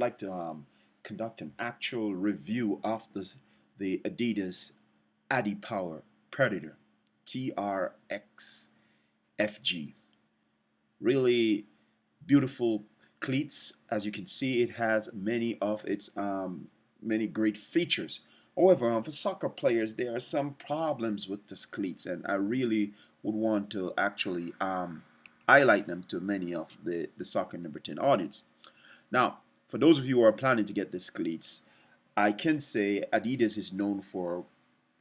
like to conduct an actual review of the Adidas Adipower Predator TRXFG. Really beautiful cleats. As you can see, it has many of its many great features. However, for soccer players, there are some problems with this cleats, and I really would want to actually highlight them to many of the soccer number 10 audience. Now, for those of you who are planning to get these cleats, I can say Adidas is known for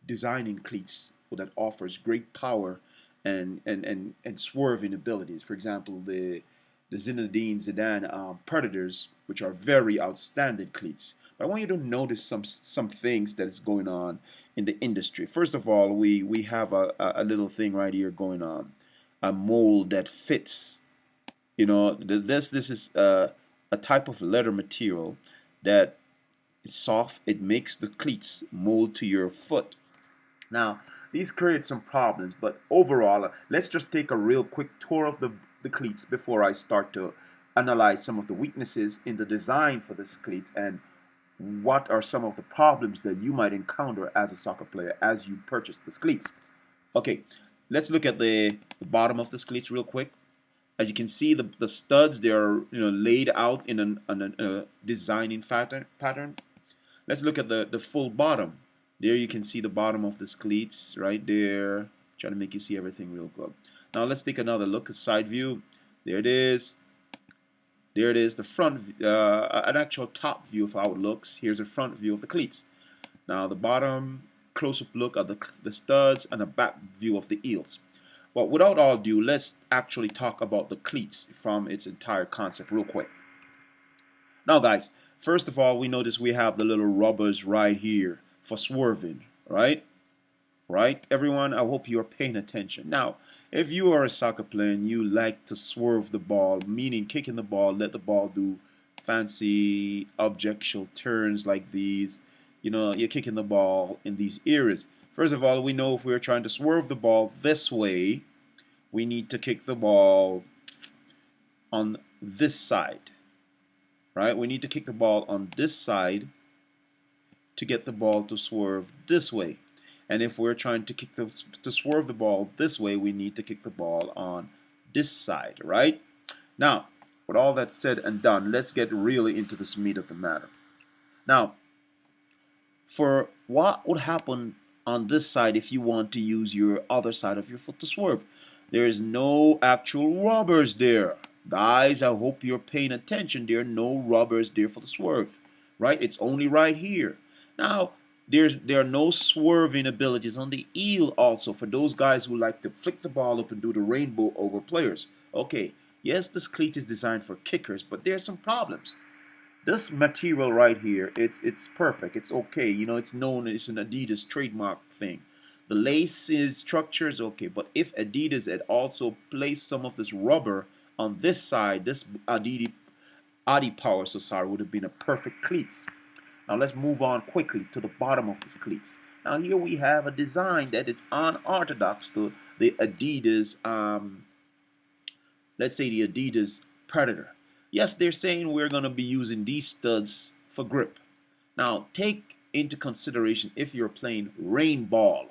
designing cleats that offers great power and swerving abilities. For example, the Zinedine Zidane Predators, which are very outstanding cleats. But I want you to notice some things that is going on in the industry. First of all, we have a little thing right here going on, a mold that fits. You know, this is a type of leather material that is soft. It makes the cleats mold to your foot. Now, these create some problems, but overall, let's just take a real quick tour of the cleats before I start to analyze some of the weaknesses in the design for this cleats and what are some of the problems that you might encounter as a soccer player as you purchase the cleats. Okay, let's look at the bottom of the cleats real quick. As you can see, the studs, they are laid out in a designing pattern. Let's look at the full bottom. There you can see the bottom of this cleats right there. Trying to make you see everything real good. Now let's take another look, a side view. There it is. There it is, the front, an actual top view of how it looks. Here's a front view of the cleats. Now the bottom, close-up look at the studs and a back view of the heels. But without all ado, let's actually talk about the cleats from its entire concept real quick. Now guys, first of all, we notice we have the little rubbers right here for swerving, right? Right, everyone? I hope you're paying attention. Now, if you are a soccer player and you like to swerve the ball, meaning kicking the ball, let the ball do fancy objectual turns like these, you're kicking the ball in these areas. First of all, we know if we're trying to swerve the ball this way, we need to kick the ball on this side, right? We need to kick the ball on this side to get the ball to swerve this way. And if we're trying to swerve the ball this way, we need to kick the ball on this side, right? Now, with all that said and done, let's get really into this meat of the matter. Now, for what would happen on this side if you want to use your other side of your foot to swerve? There is no actual rubbers there. Guys, I hope you're paying attention. There are no rubbers there for the swerve, right? It's only right here. Now, there are no swerving abilities on the heel also for those guys who like to flick the ball up and do the rainbow over players. Okay, yes, this cleat is designed for kickers, but there's some problems. This material right here, it's perfect. It's okay. It's known as an Adidas trademark thing. The lace structure is okay, but if Adidas had also placed some of this rubber on this side, this Adipower, so sorry, would have been a perfect cleats. Now let's move on quickly to the bottom of these cleats. Now here we have a design that is unorthodox to the Adidas, let's say the Adidas Predator. Yes, they're saying we're going to be using these studs for grip. Now take into consideration if you're playing rain ball.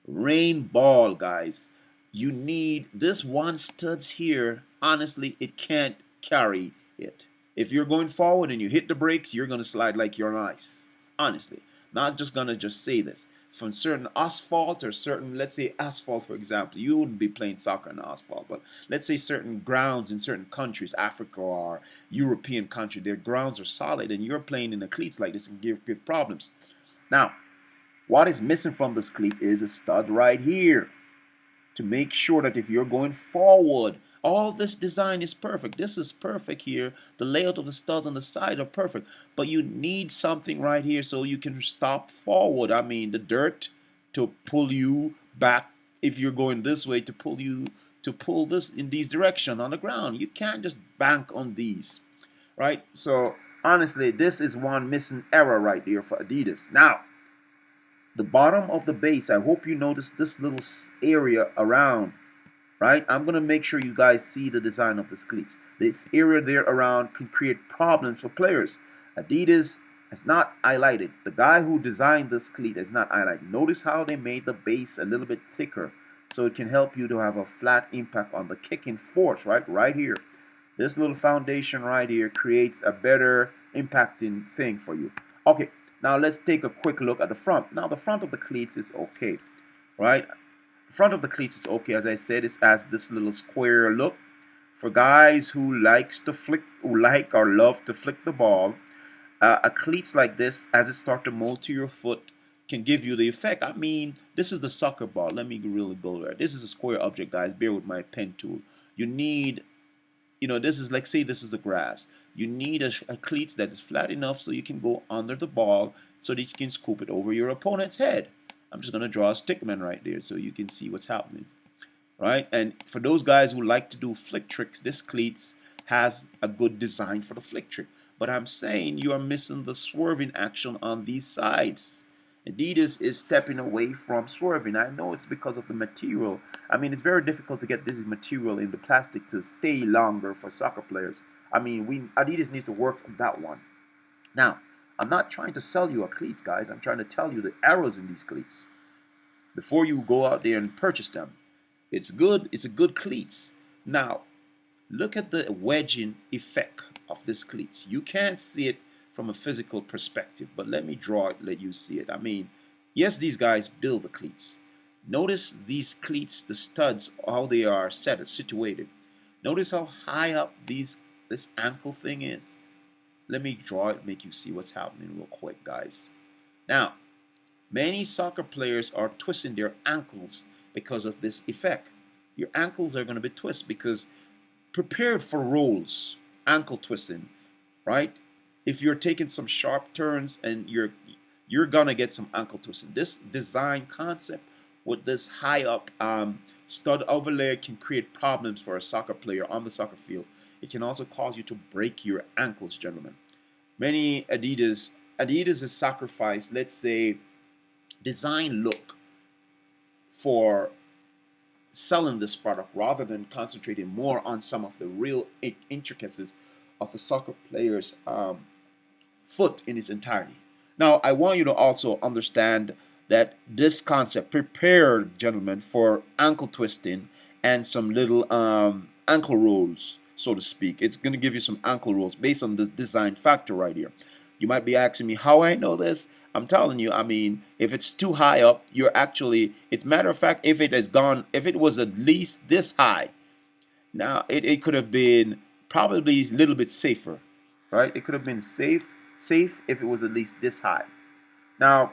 Rain ball, guys. You need this one studs here. Honestly, it can't carry it. If you're going forward and you hit the brakes, you're going to slide like you're on ice. Honestly, not just going to just say this. From certain asphalt or certain, let's say asphalt, for example, you wouldn't be playing soccer on asphalt, but let's say certain grounds in certain countries, Africa or European country, their grounds are solid and you're playing in the cleats like this and give problems. Now, what is missing from this cleat is a stud right here to make sure that if you're going forward, all this design is perfect. This is perfect here. The layout of the studs on the side are perfect. But you need something right here so you can stop forward. I mean, the dirt to pull you back if you're going this way to pull this in these direction on the ground. You can't just bank on these, right? So honestly, this is one missing error right there for Adidas. Now, the bottom of the base, I hope you notice this little area around right? I'm going to make sure you guys see the design of this cleats. This area there around can create problems for players. Adidas has not highlighted. The guy who designed this cleat has not highlighted. Notice how they made the base a little bit thicker so it can help you to have a flat impact on the kicking force, right? Right here. This little foundation right here creates a better impacting thing for you. Okay, now let's take a quick look at the front. Now the front of the cleats is okay, right? The front of the cleats is okay. As I said, it has this little square look. For guys who likes to flick, who like or love to flick the ball, a cleats like this, as it starts to mold to your foot, can give you the effect. I mean, this is the soccer ball. Let me really go there. This is a square object, guys. Bear with my pen tool. You need, this is like, say this is the grass. You need a cleats that is flat enough so you can go under the ball so that you can scoop it over your opponent's head. I'm just going to draw a stickman right there so you can see what's happening. Right? And for those guys who like to do flick tricks, this cleats has a good design for the flick trick. But I'm saying you are missing the swerving action on these sides. Adidas is stepping away from swerving. I know it's because of the material. I mean, it's very difficult to get this material in the plastic to stay longer for soccer players. I mean, Adidas needs to work on that one. Now, I'm not trying to sell you a cleats, guys. I'm trying to tell you the errors in these cleats before you go out there and purchase them. It's good. It's a good cleats. Now, look at the wedging effect of this cleats. You can't see it from a physical perspective, but let me draw it, let you see it. I mean, yes, these guys build the cleats. Notice these cleats, the studs, how they are situated. Notice how high up this ankle thing is. Let me draw it, make you see what's happening real quick, guys. Now, many soccer players are twisting their ankles because of this effect. Your ankles are going to be twisted because prepared for rolls, ankle twisting, right? If you're taking some sharp turns and you're gonna get some ankle twisting. This design concept with this high up stud overlay can create problems for a soccer player on the soccer field. It can also cause you to break your ankles, gentlemen. Many Adidas has sacrificed, let's say, design look for selling this product rather than concentrating more on some of the real intricacies of a soccer player's foot in its entirety. Now, I want you to also understand that this concept prepared, gentlemen, for ankle twisting and some little ankle rolls, so to speak. It's going to give you some ankle rolls based on the design factor right here. You might be asking me how I know this. I'm telling you, I mean, if it's too high up, you're actually, it's matter of fact, if it was at least this high, now it could have been probably a little bit safer, right? It could have been safe if it was at least this high. Now,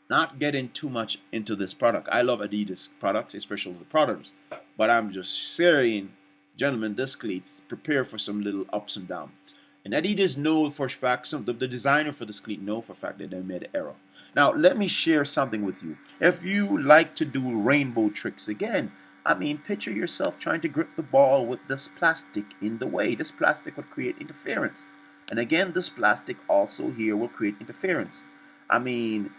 not getting too much into this product. I love Adidas products, especially the products, but I'm just saying, gentlemen, this cleats prepare for some little ups and downs. And Adidas know for a fact, the designer for this cleat know for a fact that they made an error. Now, let me share something with you. If you like to do rainbow tricks, again, I mean, picture yourself trying to grip the ball with this plastic in the way. This plastic would create interference. And again, this plastic also here will create interference. I mean,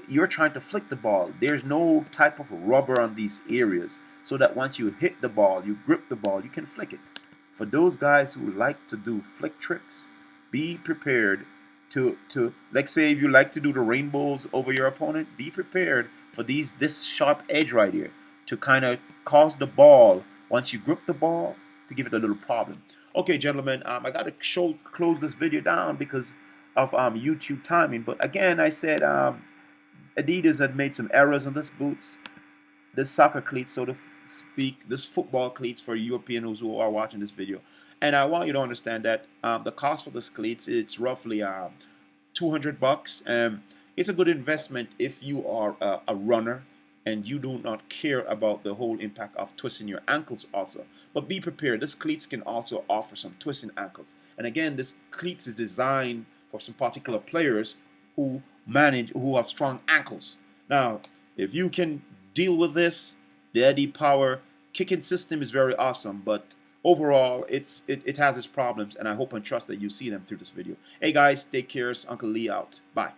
you're trying to flick the ball. There's no type of rubber on these areas so that once you hit the ball, you grip the ball, you can flick it. For those guys who like to do flick tricks, be prepared to like say if you like to do the rainbows over your opponent, be prepared for this sharp edge right here to kind of cause the ball, once you grip the ball, to give it a little problem. Okay, gentlemen, I got to close this video down because of YouTube timing. But again, I said Adidas had made some errors on this boots, this soccer cleats, so to speak, this football cleats for Europeans who are watching this video. And I want you to understand that the cost for this cleats, it's roughly $200. It's a good investment if you are a runner and you do not care about the whole impact of twisting your ankles also. But be prepared. This cleats can also offer some twisting ankles. And again, this cleats is designed for some particular players who have strong ankles. Now, if you can deal with this, the Adipower kicking system is very awesome, but overall, it has its problems, and I hope and trust that you see them through this video. Hey guys, take care. It's Uncle Lee out. Bye.